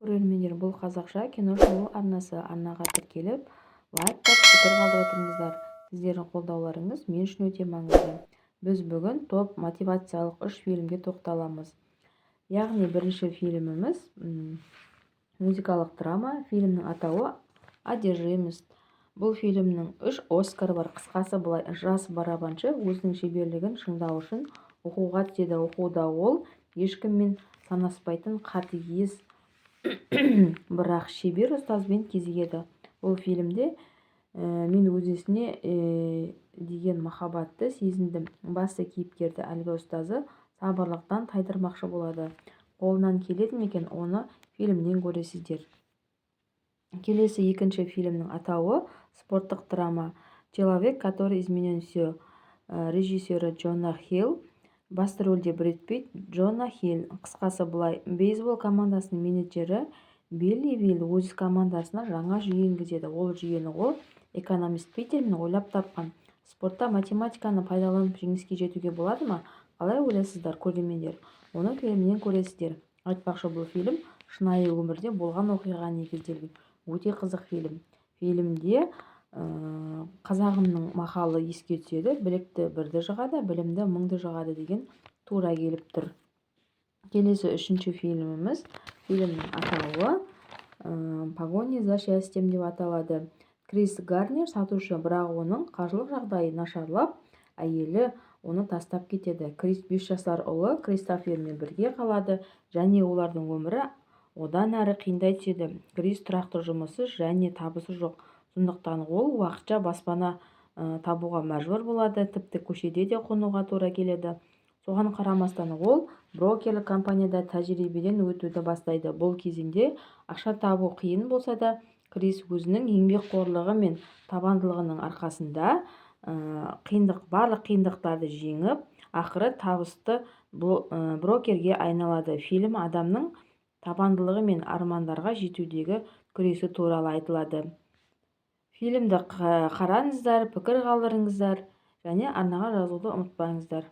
Көрермендер, бұл қазақша кино шоу арнасы. Арнаға тіркеліп, лайктап, пікір қалдыра тұрыңыздар. Сіздердің қолдауларыңыз мен үшін өте маңызды. Біз бүгін топ мотивациялық 3 фильмге тоқталамыз. Яғни бірінші фильміміз музыкалық драма. Фильмнің атауы «Одержимость». Бұл фильмнің 3 Оскар бар. Қысқасы былай, жас барабаншы өзінің шеберлігін шыңдау үшін оқуға түседі. Оқуда ол ешкіммен санаспайтын қатыгез бірақ шебер ұстазбен кезігеді. Бұл фильмде мен өзіне деген махаббатты сезіндім. Басты кейіпкерді әлгі ұстазы сабырлықтан тайдырмақшы болады. Қолынан келеді ме, оны фильмнен көресіздер. Келесі екінші фильмнің атауы спорттық драма «Человек, который изменил все». Режиссері Джона Хилл. Басты рөлде Брэд Питт, Джона Хилл. Қысқасы былай, бейсбол командасының менеджері Билли Вилл өз командасына жаңа жүйе енгізеді. Ол жүйені ол экономист Питермен ойлап тапқан. Спортта математиканы пайдаланып жеңіске жетуге болады ма? Қалай ойлайсыздар, көрермендер? Оны фильмнен көресіздер. Айтпақшы, бұл фильм шынайы өмірде болған оқиғаға негізделген. Өте қызық фильм. Фильмде қазағымның мақалы еске түседі. Білікті бірді жығады, білімді мыңды жығады деген тура келіп тұр. Келесі үшінші фильміміз. Фильмнің атауы «Погоня за счастьем» деп аталады. Крис Гарнер сатушы, бірақ оның қаржылық жағдайы нашарлап, әйелі оны тастап кетеді. Крис 5 жасар ұлы Кристофермен бірге қалады, және олардың өмірі одан әрі қиындай түседі. Крис тұрақты жұмысы және табысы жоқ. Сондықтан ол уақытша баспана табуға мәжбүр болады, тіпті көшеде де қонуға тура келеді. Соған қарамастан ол брокерлік компанияда тәжірибеден өтуді бастайды. Бұл кезеңде ақша табу қиын болса да, Крис өзінің еңбекқорлығы мен табандылығының арқасында барлық қиындықтарды жеңіп, ақыры табысты брокерге айналады. Фильм адамның табандылығы мен армандарға жетудегі күресі туралы айтылады. Фильмді қараңыздар, пікір қалдырыңыздар және арнаға жазуды ұмытпаңыздар.